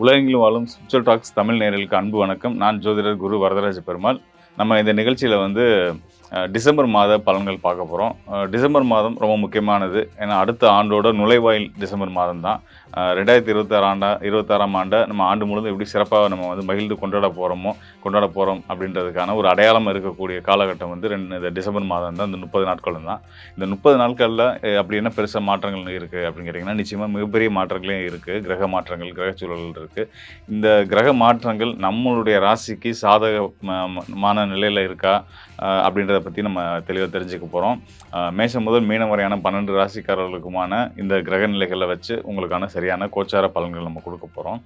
உலகெங்கிலும் வாழும் spiritual tax Tamil நேயர்களுக்கு அன்பு வணக்கம். நான் ஜோதிடர் குரு வரதராஜ பெருமாள். நம்ம இந்த நிகழ்ச்சியில வந்து டிசம்பர் மாத பலன்கள் பார்க்க போகிறோம். டிசம்பர் மாதம் ரொம்ப முக்கியமானது. ஏன்னா அடுத்த ஆண்டோட நுழைவாயில் டிசம்பர் மாதம் தான். 2026ஆம் ஆண்டை நம்ம ஆண்டு முழுவதும் எப்படி சிறப்பாக நம்ம வந்து மகிழ்ந்து கொண்டாட போகிறோம் அப்படின்றதுக்கான ஒரு அடையாளம் இருக்கக்கூடிய காலகட்டம் வந்து இந்த டிசம்பர் மாதம் தான். இந்த 30 நாட்களும் தான். இந்த 30 நாட்களில் அப்படி என்ன பெருசாக மாற்றங்கள் இருக்குது அப்படின்னு கேட்டிங்கன்னா, நிச்சயமாக மிகப்பெரிய மாற்றங்களே இருக்குது. கிரக மாற்றங்கள், கிரக சூழல்கள் இருக்குது. இந்த கிரக மாற்றங்கள் நம்மளுடைய ராசிக்கு சாதகமான நிலையில் இருக்கா அப்படின்றத பற்றி நம்ம தெளிவாக தெரிஞ்சுக்க போகிறோம். மேஷம் முதல் மீனம் வரையான 12 ராசிக்காரர்களுக்குமான இந்த கிரக நிலைகளை வச்சு உங்களுக்கான சரியான கோச்சார பலன்கள் நம்ம கொடுக்க போகிறோம்.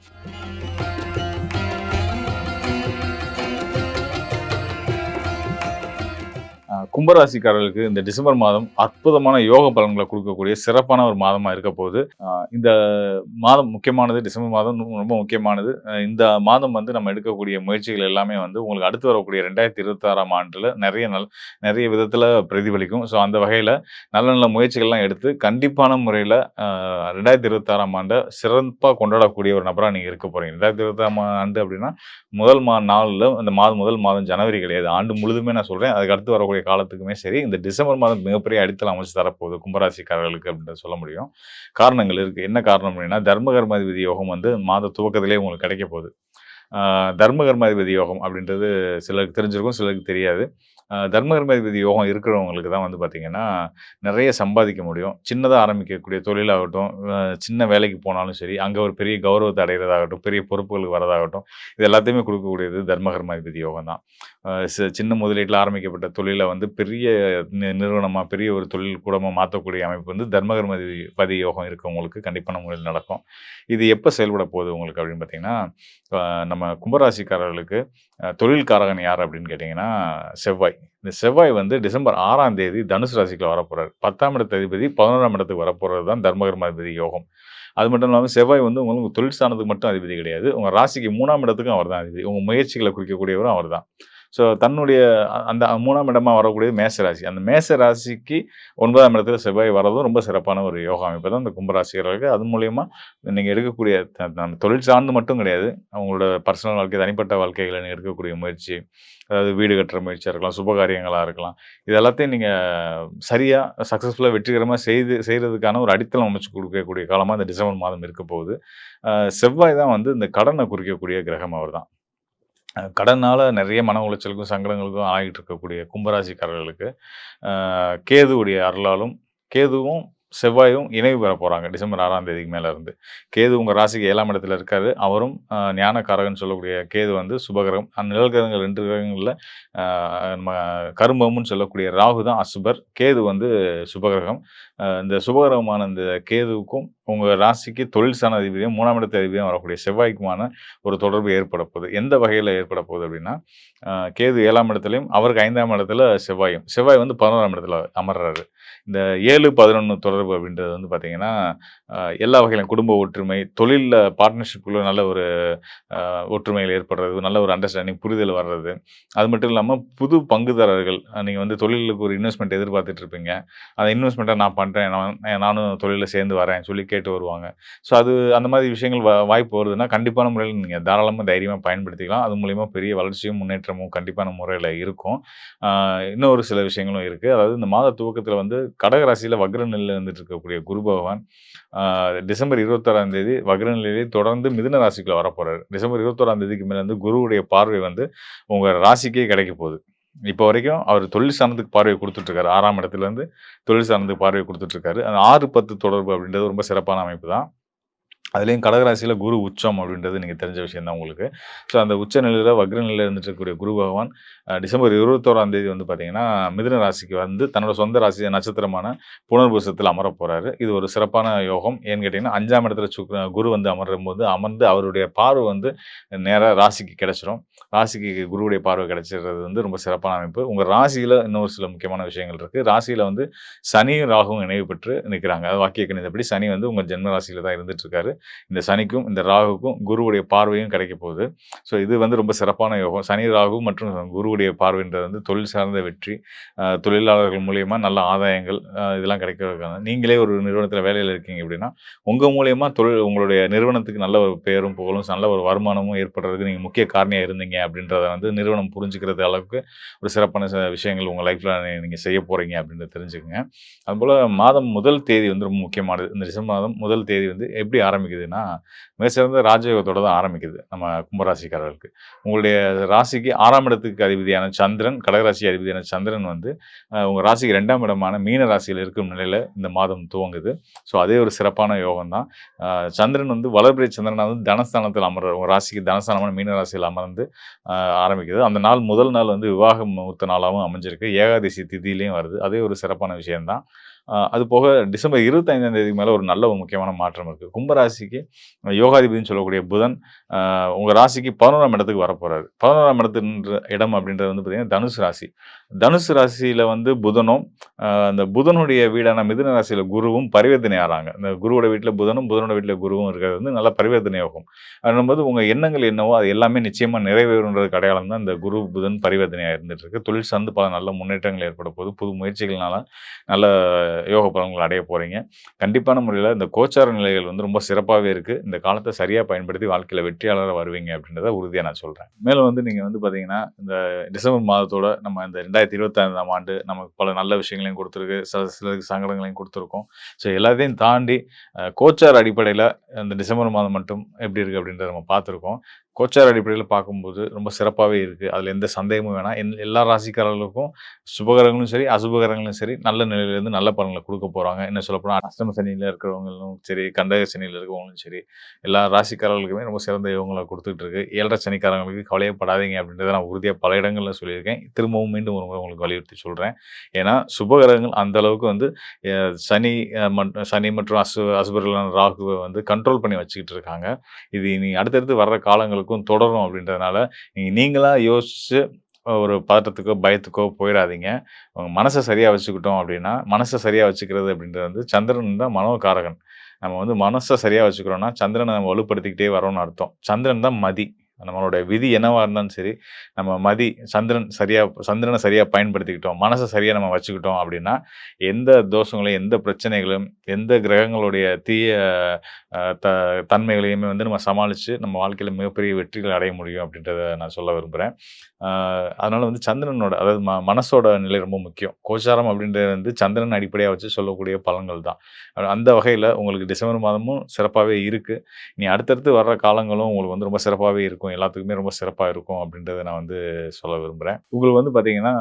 கும்பராசிக்காரர்களுக்கு இந்த டிசம்பர் மாதம் அற்புதமான யோக பலன்களை கொடுக்கக்கூடிய சிறப்பான ஒரு மாதமாக இருக்க போகுது. இந்த மாதம் முக்கியமானது. டிசம்பர் மாதம் ரொம்ப முக்கியமானது. இந்த மாதம் வந்து நம்ம எடுக்கக்கூடிய முயற்சிகள் எல்லாமே வந்து உங்களுக்கு அடுத்து வரக்கூடிய 2026ஆம் ஆண்டில் நிறைய விதத்தில் பிரதிபலிக்கும். ஸோ அந்த வகையில் நல்ல நல்ல முயற்சிகள்லாம் எடுத்து கண்டிப்பான முறையில் 2026ஆம் ஆண்டை சிறப்பாக கொண்டாடக்கூடிய ஒரு நபராக நீங்கள் இருக்க போகிறீங்க. 2026ஆம் ஆண்டு அப்படின்னா முதல் நாளில் இந்த முதல் மாதம் ஜனவரி கிடையாது, ஆண்டு முழுதுமே நான் சொல்கிறேன். அதுக்கு அடுத்து வரக்கூடிய காலத்துக்குமே சரி, இந்த டிசம்பர் மாதம் மிகப்பெரிய அடித்தளம் அமைச்சு தரப்போகுது கும்பராசிக்காரர்களுக்கு அப்படின்றத சொல்ல முடியும். காரணங்கள் இருக்குது. என்ன காரணம் அப்படின்னா, தர்மகர்மாதிபதி யோகம் வந்து மாத துவக்கத்திலே உங்களுக்கு கிடைக்க போகுது. தர்மகர்மாதிபதி யோகம் அப்படின்றது சிலருக்கு தெரிஞ்சிருக்கும், சிலருக்கு தெரியாது. தர்மகர்மாதிபதி யோகம் இருக்கிறவங்களுக்கு தான் வந்து பார்த்திங்கன்னா நிறைய சம்பாதிக்க முடியும். சின்னதாக ஆரம்பிக்கக்கூடிய தொழிலாகட்டும், சின்ன வேலைக்கு போனாலும் சரி, அங்கே ஒரு பெரிய கௌரவத்தை அடைகிறதாகட்டும், பெரிய பொறுப்புகளுக்கு வரதாகட்டும், இது எல்லாத்தையுமே கொடுக்கக்கூடியது தர்மகர்மாதிபதி யோகம் தான். சின்ன முதலீட்டில் ஆரம்பிக்கப்பட்ட தொழிலை வந்து பெரிய நிறுவனமாக, பெரிய ஒரு தொழில் கூடமாக மாற்றக்கூடிய அமைப்பு வந்து தர்மகர்மாதிபதி யோகம் இருக்கவங்களுக்கு கண்டிப்பான முறையில் நடக்கும். இது எப்போ செயல்பட போகுது உங்களுக்கு அப்படின்னு பார்த்தீங்கன்னா, நம்ம கும்பராசிக்காரர்களுக்கு தொழில்காரகன் யார் அப்படின்னு கேட்டிங்கன்னா செவ்வாய். இந்த செவ்வாய் வந்து டிசம்பர் 6ஆம் தேதி தனுசு ராசிக்குள்ள வரப்போறாரு. 10ஆம் இடத்து அதிபதி 11ஆம் இடத்துக்கு வரப்போகிறது தான் தர்மகர்மாதிபதி யோகம். அது மட்டும் இல்லாமல் செவ்வாய் வந்து உங்களுக்கு தொழில் ஸ்தானத்துக்கு மட்டும் அதிபதி கிடையாது, உங்கள் ராசிக்கு 3ஆம் இடத்துக்கும் அவர் தான் அதிபதி. உங்கள் முயற்சிகளை குறிக்கக்கூடியவரும் அவர் தான். ஸோ தன்னுடைய அந்த 3ஆம் இடமா வரக்கூடியது மேசராசி. அந்த மேச ராசிக்கு 9ஆம் இடத்துல செவ்வாய் வரதும் ரொம்ப சிறப்பான ஒரு யோகா அமைப்பு தான் இந்த கும்பராசிகர்களுக்கு. அது மூலயமா நீங்கள் எடுக்கக்கூடிய தொழில் சார்ந்து மட்டும் கிடையாது, அவங்களோட பர்சனல் வாழ்க்கை, தனிப்பட்ட வாழ்க்கைகளை நீங்கள் எடுக்கக்கூடிய முயற்சி, அதாவது வீடு கட்டுற முயற்சியாக இருக்கலாம், சுபகாரியங்களாக இருக்கலாம், இது எல்லாத்தையும் நீங்கள் சரியாக சக்ஸஸ்ஃபுல்லாக வெற்றிகரமாக செய்கிறதுக்கான ஒரு அடித்தளம் அமைச்சு கொடுக்கக்கூடிய காலமாக இந்த டிசம்பர் மாதம் இருக்க போகுது. செவ்வாய் தான் வந்து இந்த கடனை குறிக்கக்கூடிய கிரகம். அவர் தான் கடனால் நிறைய மன உளைச்சலுக்கும் சங்கடங்களுக்கும் ஆகிட்டு இருக்கக்கூடிய கும்பராசிக்காரர்களுக்கு கேதுவுடைய அருளாலும், கேதுவும் செவ்வாயும் இணைவு பெற போகிறாங்க டிசம்பர் 6ஆம் தேதிக்கு மேலே இருந்து. கேது உங்கள் ராசிக்கு 7ஆம் இடத்துல இருக்காரு. அவரும் ஞானக்காரகன் சொல்லக்கூடிய கேது வந்து சுபகிரகம். அந்த நிழல்கிரகங்கள் 2 கிரகங்களில் நம்ம கரும்பம்னு சொல்லக்கூடிய ராகு தான் அசுபர், கேது வந்து சுபகிரகம். இந்த சுபகிரகமான இந்த கேதுவுக்கும் உங்கள் ராசிக்கு தொழில் ஸ்தான அதிபதியும் 3ஆம் இடத்து அதிபதியும் வரக்கூடிய செவ்வாய்க்குமான ஒரு தொடர்பு ஏற்பட போகுது. எந்த வகையில் ஏற்பட போகுது அப்படின்னா, கேது 7ஆம் இடத்துலையும் அவருக்கு 5ஆம் இடத்துல செவ்வாய் வந்து 11ஆம் இடத்துல அமர்றாரு. இந்த 7-11 தொடர்பு அப்படின்றது வந்து பார்த்திங்கன்னா எல்லா வகையிலும் குடும்ப ஒற்றுமை, தொழிலில் பார்ட்னர்ஷிப்புக்குள்ள நல்ல ஒரு ஒற்றுமைகள் ஏற்படுறது, நல்ல ஒரு அண்டர்ஸ்டாண்டிங், புரிதல் வர்றது. அது மட்டும் இல்லாமல் புது பங்குதாரர்கள், நீங்கள் வந்து தொழிலுக்கு ஒரு இன்வெஸ்ட்மெண்ட் எதிர்பார்த்துட்டு இருப்பீங்க, அந்த இன்வெஸ்ட்மெண்ட்டை நான் பண்ணுறேன், நானும் தொழிலில் சேர்ந்து வரேன் சொல்லி கேட்டு வருவாங்க. ஸோ அது அந்த மாதிரி விஷயங்கள் வாய்ப்பு வருதுன்னா கண்டிப்பான முறையில் நீங்கள் தாராளமாக தைரியமாக பயன்படுத்திக்கலாம். அது மூலிமா பெரிய வளர்ச்சியும் முன்னேற்றமும் கண்டிப்பான முறையில் இருக்கும். இன்னொரு சில விஷயங்களும் இருக்குது. அதாவது இந்த மாத துவக்கத்தில் வந்து கடகராசியில் வக்ர நிலையில் வந்துட்டு இருக்கக்கூடிய குரு பகவான் டிசம்பர் 26ஆம் தேதி வக்ர நிலையிலே தொடர்ந்து மிதுன ராசிக்குள்ள வரப்போறாரு. டிசம்பர் 21ஆம் தேதிக்கு மேலே வந்து குருவுடைய பார்வை வந்து உங்கள் ராசிக்கே கிடைக்க போகுது. இப்போ வரைக்கும் அவர் தொழில் ஸ்தானத்துக்கு பார்வை கொடுத்துட்ருக்காரு. 6ஆம் இடத்துலேருந்து தொழில் ஸ்தானத்துக்கு பார்வை கொடுத்துட்ருக்காரு. அந்த 6-10 தொடர்பு அப்படின்றது ரொம்ப சிறப்பான அமைப்பு தான். அதுலேயும் கடகராசியில் குரு உச்சம் அப்படின்றது நீங்கள் தெரிஞ்ச விஷயம் தான் உங்களுக்கு. ஸோ அந்த உச்ச நிலையில் வக்ர நிலையில் இருந்துட்டு இருக்கக்கூடிய குரு பகவான் டிசம்பர் 21ஆம் தேதி வந்து பார்த்திங்கன்னா மிதுன ராசிக்கு வந்து தன்னோட சொந்த ராசி நட்சத்திரமான புனர்பூசத்தில் அமர போகிறாரு. இது ஒரு சிறப்பான யோகம். ஏன்னு கேட்டிங்கன்னா 5ஆம் இடத்துல குரு வந்து அமர்ந்து அவருடைய பார்வை வந்து நேராக ராசிக்கு கிடைச்சிரும். ராசிக்கு குருவுடைய பார்வை கிடைச்சிடுறது வந்து ரொம்ப சிறப்பான அமைப்பு. உங்கள் ராசியில் இன்னொரு சில முக்கியமான விஷயங்கள் இருக்குது. ராசியில் வந்து சனியும் ராகுவும் இணைவு பெற்று நிற்கிறாங்க. அது வாக்கிய கணிதப்படி சனி வந்து உங்கள் ஜென்ம ராசியில் தான் இருந்துகிட்ருக்காரு. இந்த சனிக்கும், இந்த ராகுக்கும் குருவுடைய பார்வையும் கிடைக்க போகுது. ஸோ இது வந்து ரொம்ப சிறப்பான யோகம். சனி, ராகு மற்றும் குருவுடைய பார்வைன்றது வந்து தொழில் சார்ந்த வெற்றி, தொழிலாளர்கள் மூலியமா நல்ல ஆதாயங்கள் இதெல்லாம் கிடைக்கிறதுக்கான நீங்களே ஒரு நிறுவனத்தில வேலையில இருக்கீங்க அப்படின்னா, உங்க மூலியமா உங்களுடைய நிறுவனத்துக்கு நல்ல ஒரு பேரும், புகழும், நல்ல ஒரு வருமானமும் ஏற்படுறதுக்கு நீங்க முக்கிய காரணியா இருந்தீங்க அப்படின்றத வந்து நிறுவனம் புரிஞ்சுக்கிறது அளவுக்கு ஒரு சிறப்பான விஷயங்கள் உங்க லைஃப்ல நீங்க செய்ய போறீங்க அப்படின்றத தெரிஞ்சுக்கங்க. அதுபோல மாதம் முதல் தேதி வந்து ரொம்ப முக்கியமானது. இந்த டிசம்பர் மாதம் முதல் தேதி வந்து எப்படி ஆரம்பிக்குதுன்னா, மிகச்சிறந்த ராஜயோகத்தோட தான் ஆரம்பிக்குது நம்ம கும்பராசிக்காரர்களுக்கு. உங்களுடைய ராசிக்கு 6ஆம் இடத்துக்கு அதிபதியான சந்திரன், கடகராசி அதிபதியான சந்திரன் வந்து உங்க ராசிக்கு 2ஆம் இடமான மீன ராசியில இருக்கும் நிலையில இந்த மாதம் துவங்குது. ஸோ அதே ஒரு சிறப்பான யோகம் தான். சந்திரன் வந்து வளர்பிறை சந்திரனா வந்து தனஸ்தானத்தில் அமர்றார். உங்க ராசிக்கு தனஸ்தானமான மீன ராசியில் அமர்ந்து ஆரம்பிக்குது. அந்த நாள் முதல் நாள் வந்து விவாக முகூர்த்த நாளாவும் அமைஞ்சிருக்கு. ஏகாதசி திதியிலயும் வருது. அதே ஒரு சிறப்பான விஷயம் தான். அது போக டிசம்பர் 25ஆம் தேதிக்கு மேல ஒரு நல்ல ஒரு முக்கியமான மாற்றம் இருக்கு. கும்பராசிக்கு யோகாதிபதின்னு சொல்லக்கூடிய புதன் உங்க ராசிக்கு 11ஆம் இடத்துக்கு வரப்போறாரு. 11ஆம் இடத்துன்ற இடம் அப்படின்றது வந்து பார்த்தீங்கன்னா தனுசு ராசி. தனுசு ராசியில வந்து புதனும், அந்த புதனுடைய வீடான மிதுன ராசியில குருவும் பரிவர்த்தனை ஆறாங்க. இந்த குருவோட வீட்ல புதனும், புதனோட வீட்ல குருவும் இருக்கிறது வந்து நல்ல பரிவர்த்தனை யோகம். அப்படின்னும்போது உங்க எண்ணங்கள் என்னவோ அது எல்லாமே நிச்சயமா நிறைவேறும்ன்றதுக்கு அடையாளம் தான் இந்த குரு, புதன் பரிவர்த்தனையா இருந்துட்டு இருக்கு. தொழில் சார்ந்து பல நல்ல முன்னேற்றங்கள் ஏற்பட போகுது. புது முயற்சிகள்னால நல்ல யோக பலன்கள் அடைய போறீங்க. கண்டிப்பான முறையில இந்த கோச்சார நிலைகள் வந்து ரொம்ப சிறப்பாவே இருக்கு. இந்த காலத்த சரியா பயன்படுத்தி வாழ்க்கையில வெற்றியாளரா வருவீங்க அப்படின்றத உறுதியா நான் சொல்றேன். மேலும் வந்து நீங்க வந்து பார்த்தீங்கன்னா, இந்த டிசம்பர் மாதத்தோட நம்ம இந்த 2025ஆம் ஆண்டு நமக்கு பல நல்ல விஷயங்களையும் குடுத்திருக்கு. சிலருக்கு சங்கடங்களையும் குடுத்திருக்கும். ஸோ எல்லாத்தையும் தாண்டி கோச்சார அடிப்படையில இந்த டிசம்பர் மாதம் மட்டும் எப்படி இருக்கு அப்படின்றத நம்ம பார்த்துருக்கோம். கோச்சார அடிப்படையில பார்க்கும்போது ரொம்ப சிறப்பாவே இருக்கு. அதுல எந்த சந்தேகமும் வேணாம். எல்லா ராசிக்காரர்களுக்கும் சுபகிரகங்களும் சரி, அசுபகிரகங்களும் சரி, நல்ல நிலையிலிருந்து நல்ல பலன்கள குடுக்க போறாங்க. இன்னும் சொல்லப்போனா அஷ்டம சனியில இருக்கிறவங்களும் சரி, கண்டக சனியில இருக்கிறவங்களும் சரி, எல்லா ராசிக்காரர்களுக்குமே ரொம்ப சிறந்த யோகங்கள குடுத்துட்டு இருக்கு. 7 சனிக்காரங்களுக்கு கவலையே படாதீங்க அப்படின்றத நான் உறுதியா பல இடங்கள்ல சொல்லியிருக்கேன். திரும்பவும் மீண்டும் ஒரு முறை உங்களுக்கு வலியுறுத்தி சொல்றேன். ஏன்னா சுபகிரகங்கள் அந்த அளவுக்கு வந்து அ சனி சனி மற்றும் அசுபர்களான ராகுவ வந்து கண்ட்ரோல் பண்ணி வச்சுக்கிட்டு இருக்காங்க. இது இனி அடுத்தடுத்து வர்ற காலங்களுக்கும் தொடரும் அப்படின்றதுனால, நீங்களா யோசிச்சு ஒரு பதட்டத்துக்கோ, பயத்துக்கோ போயிறாதீங்க. உங்க மனச சரியா வச்சுக்கிட்டோம் அப்படின்னா, மனச சரியா வச்சுக்கிறது அப்படின்றது வந்து சந்திரன் தான் மனோகாரகன். நம்ம வந்து மனச சரியா வச்சுக்கிறோம்னா, சந்திரன நம்ம வலுப்படுத்திக்கிட்டே வரோம்னு அர்த்தம். சந்திரன் தான் மதி. நம்மளோட விதி என்னவா இருந்தாலும் சரி, நம்ம சந்திரன சரியா பயன்படுத்திக்கிட்டோம், மனச சரியா நம்ம வச்சுக்கிட்டோம் அப்படின்னா, எந்த தோஷங்களையும், எந்த பிரச்சனைகளும், எந்த கிரகங்களுடைய தீய அ த தன்மைகளையுமே வந்து நம்ம சமாளிச்சு, நம்ம வாழ்க்கையில மிகப்பெரிய வெற்றிகள் அடைய முடியும் அப்படின்றத நான் சொல்ல விரும்புறேன். அ அதனால வந்து சந்திரனோட அதாவது மனசோட நிலை ரொம்ப முக்கியம். கோச்சாரம் அப்படின்றது வந்து சந்திரன் அடிப்படையா வச்சு சொல்லக்கூடிய பலன்கள் தான். அந்த வகையில உங்களுக்கு டிசம்பர் மாதமும் சிறப்பாவே இருக்கு. இனி அடுத்தடுத்து வர்ற காலங்களும் உங்களுக்கு வந்து ரொம்ப சிறப்பாவே இருக்கும். எல்லாத்துக்குமே ரொம்ப சிறப்பா இருக்கும் அப்படின்றத நான் வந்து சொல்ல விரும்புறேன். உங்களுக்கு வந்து பார்த்தீங்கன்னா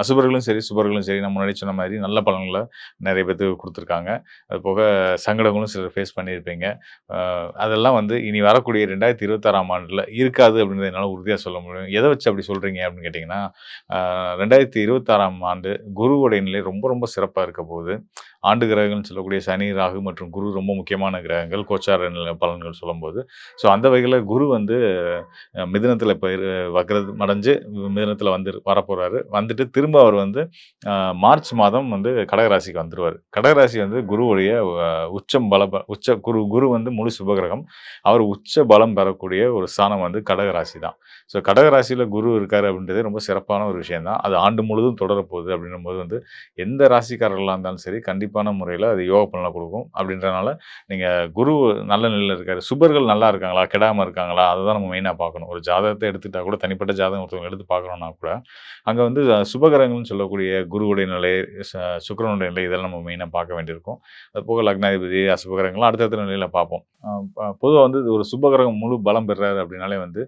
அசுபர்களும் சரி, சுபர்களும் சரி, நான் முன்னாடி சொன்ன மாரி நல்ல பலன்கள நெறைய பேத்துக்கு குடுத்துருக்காங்க. அதுபோக சங்கடங்களும் சிலர் ஃபேஸ் பண்ணியிருப்பீங்க. அ அதெல்லாம் வந்து இனி வரக்கூடிய 2026ஆம் ஆண்டுல இருக்காது அப்படின்றத என்னால உறுதியா சொல்ல முடியும். எத வச்சு அப்படி சொல்றீங்க அப்படின்னு கேட்டீங்கன்னா, 2026ஆம் ஆண்டு குருவுடைய நிலை ரொம்ப ரொம்ப சிறப்பா இருக்க போகுது. ஆண்டு கிரகங்கள்னு சொல்லக்கூடிய சனி, ராகு மற்றும் குரு ரொம்ப முக்கியமான கிரகங்கள். கோச்சார நில பலன்கள் சொல்லும்போது. ஸோ அந்த வகையில குரு வந்து மிதுனத்தில இப்ப வக்ரம் அடைஞ்சு மிதுனத்தில வந்து வரப்போறாரு. வந்துட்டு திரும்ப அவர் வந்து அ மார்ச் மாதம் வந்து கடகராசிக்கு வந்துருவாரு. கடகராசி வந்து குருவுடைய உச்சம் பல உச்ச குரு வந்து முழு சுபகிரகம். அவர் உச்ச பலம் பெறக்கூடிய ஒரு ஸ்தானம் வந்து கடகராசி தான். ஸோ கடகராசியில குரு இருக்காரு அப்படின்றதே ரொம்ப சிறப்பான ஒரு விஷயம் தான். அது ஆண்டு முழுவதும் தொடரப்போகுது அப்படின்னும்போது வந்து எந்த ராசிக்காரர்களா இருந்தாலும் சரி, கண்டிப்பான முறையில அது யோக பலன குடுக்கும். அப்படின்றனால நீங்க குரு நல்ல நிலையில இருக்காரு. சுபர்கள் நல்லா இருக்காங்களா? கெடாம இருக்காங்களா? அததான் நம்ம மெயினா பார்க்கணும். ஒரு ஜாதகத்த எடுத்துட்டா கூட தனிப்பட்ட ஜாதகம் ஒருத்தவங்க எடுத்து பார்க்குறோம்னா கூட, அங்க வந்து சுபகிரகங்கள்னு சொல்லக்கூடிய குருவுடைய நிலை, ச சுக்கிரனுடைய நிலை இதெல்லாம் நம்ம மெயினா பார்க்க வேண்டியிருக்கும். அதுபோக லக்னாதிபதி, அசுபகிரகங்கள்லாம் அடுத்தடுத்த நிலையில பார்ப்போம். பொதுவா வந்து ஒரு சுபகிரகம் முழு பலம் பெறாரு அப்படின்னாலே வந்து,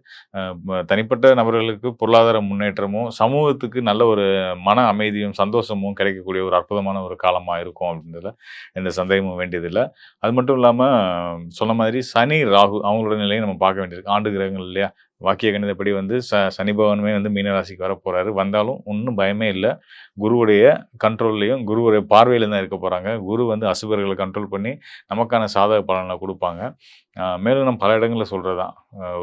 தனிப்பட்ட நபர்களுக்கு பொருளாதார முன்னேற்றமும், சமூகத்துக்கு நல்ல ஒரு மன அமைதியும், சந்தோஷமும் கிடைக்கக்கூடிய ஒரு அற்புதமான ஒரு காலமா இருக்கும் அப்படின்றதுல எந்த சந்தேகமும் வேண்டியதில்ல. அது மட்டும் இல்லாம சொன்ன மாதிரி சனி, ராகு அவங்களோட நிலையும் நம்ம பார்க்க வேண்டியிருக்கு. ஆண்டு கிரகங்கள் இல்லையா? வாக்கிய கணிதப்படி வந்து சனி பகவானுமே வந்து மீன ராசிக்கு வரப்போறாரு. வந்தாலும் ஒண்ணும் பயமே இல்ல. குருவுடைய கண்ட்ரோல்லயும், குருவுடைய பார்வையில தான் இருக்க போறாங்க. குரு வந்து அசுபர்கள கண்ட்ரோல் பண்ணி நமக்கான சாதக பலன குடுப்பாங்க. மேலும் நம்ம பல இடங்கள்ல சொல்றது தான்.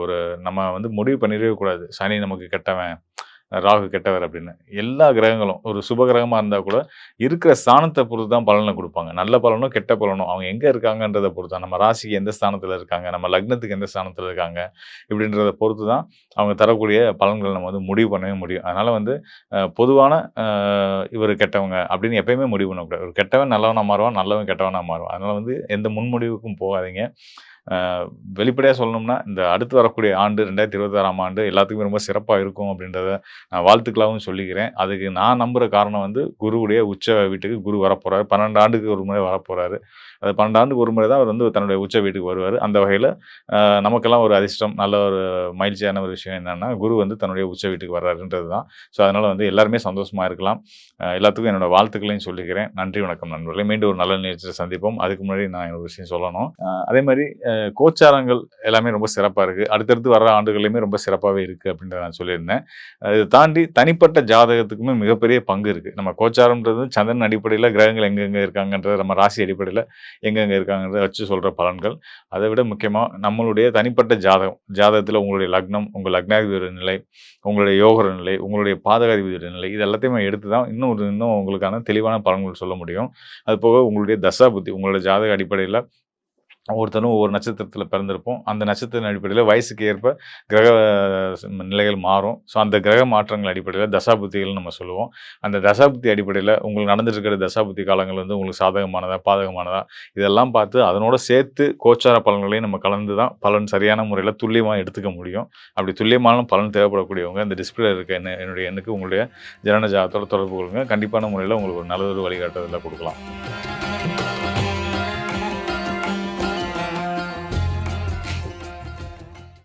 ஒரு நம்ம வந்து முடிவு பண்ணிறவே கூடாது. சனி நமக்கு கெட்டவன். ராகு கெட்டவர் அப்படின்னு. எல்லா கிரகங்களும் ஒரு சுப கிரகமா இருந்தா கூட இருக்கிற ஸ்தானத்த பொறுத்து தான் பலன குடுப்பாங்க. நல்ல பலனோ, கெட்ட பலனோ அவங்க எங்க இருக்காங்கன்றத பொறுத்து தான். நம்ம ராசிக்கு எந்த ஸ்தானத்துல இருக்காங்க, நம்ம லக்னத்துக்கு எந்த ஸ்தானத்துல இருக்காங்க, இப்படின்றத பொறுத்து தான் அவங்க தரக்கூடிய பலன்கள் நம்ம வந்து முடிவு பண்ணவே முடியும். அதனால வந்து பொதுவான இவரு கெட்டவங்க அப்படின்னு எப்பயுமே முடிவு பண்ணக்கூடாது. ஒரு கெட்டவன் நல்லவனா மாறுவான், நல்லவன் கெட்டவனா மாறுவான். அதனால வந்து எந்த முன்முடிவுக்கும் போகாதீங்க. அ வெளிப்படையா சொல்லணும்னா, இந்த அடுத்து வரக்கூடிய ஆண்டு 2026ஆம் ஆண்டு எல்லாத்துக்குமே ரொம்ப சிறப்பா இருக்கும் அப்படின்றத நான் வாழ்த்துக்களாவும் சொல்லிக்கிறேன். அதுக்கு நான் நம்புற காரணம் வந்து குருவுடைய உச்ச வீட்டுக்கு குரு வரப்போறாரு. 12 ஆண்டுக்கு ஒரு முறை வரப்போறாரு. அது 12 ஆண்டுக்கு ஒரு முறை தான் அவர் வந்து தன்னுடைய உச்ச வீட்டுக்கு வருவாரு. அந்த வகையில நமக்கெல்லாம் ஒரு அதிர்ஷ்டம், நல்ல ஒரு மகிழ்ச்சியான ஒரு விஷயம் என்னன்னா, குரு வந்து தன்னுடைய உச்ச வீட்டுக்கு வர்றாருன்றது தான். ஸோ, அதனால வந்து எல்லாருமே சந்தோஷமா இருக்கலாம். எல்லாத்துக்கும் என்னோட வாழ்த்துக்களையும் சொல்லிக்கிறேன். நன்றி, வணக்கம் நண்பர்களே. மீண்டும் ஒரு நல்ல நிகழ்ச்சியில சந்திப்போம். அதுக்கு முன்னாடி நான் ஒரு விஷயம் சொல்லணும். அதே மாரி கோச்சாரங்கள் எல்லாமே ரொம்ப சிறப்பா இருக்கு. அடுத்தடுத்து வர்ற ஆண்டுகள்லயுமே ரொம்ப சிறப்பாவே இருக்கு அப்படின்றத நான் சொல்லியிருந்தேன். இத தாண்டி தனிப்பட்ட ஜாதகத்துக்குமே மிகப்பெரிய பங்கு இருக்கு. நம்ம கோச்சாரம்ன்றது சந்திரன் அடிப்படையில கிரகங்கள் எங்கெங்க இருக்காங்கன்றத நம்ம ராசி அடிப்படையில எங்கெங்க இருக்காங்கன்றத வச்சு சொல்ற பலன்கள். அதை விட முக்கியமா நம்மளுடைய தனிப்பட்ட ஜாதகம். ஜாதகத்துல உங்களுடைய லக்னம், உங்க லக்னாதிபதி நிலை, உங்களுடைய யோகர நிலை, உங்களுடைய பாதகாதிபதி நிலை இது எல்லாத்தையுமே எடுத்து தான் இன்னும் உங்களுக்கான தெளிவான பலன்கள் சொல்ல முடியும். அது போக உங்களுடைய தசாபுத்தி, உங்களுடைய ஜாதக அடிப்படையில ஒவ்வொருத்தரும் ஒவ்வொரு நட்சத்திரத்தில பிறந்திருப்போம். அந்த நட்சத்திரத்தின் அடிப்படையில வயசுக்கு ஏற்ப கிரக நிலைகள் மாறும். ஸோ, அந்த கிரக மாற்றங்கள் அடிப்படையில தசாபுத்திகள்னு நம்ம சொல்லுவோம். அந்த தசாபுத்தி அடிப்படையில உங்களுக்கு நடந்துட்டு இருக்கிற தசாபுத்தி காலங்கள் வந்து உங்களுக்கு சாதகமானதா, பாதகமானதா இதெல்லாம் பார்த்து அதனோட சேர்த்து கோச்சார பலன்களையும் நம்ம கலந்து தான் பலன் சரியான முறையில துல்லியமா எடுத்துக்க முடியும். அப்படி துல்லியமான பலன் தேவைப்படக்கூடியவங்க இந்த டிஸ்பிளேல இருக்க என்னுடைய எண்ணுக்கு உங்களுடைய ஜனன ஜாதகத்தோட தொடர்பு கொள்ளுங்க. கண்டிப்பான முறையில உங்களுக்கு ஒரு நல்ல ஒரு வழிகாட்டுதல குடுக்கலாம்.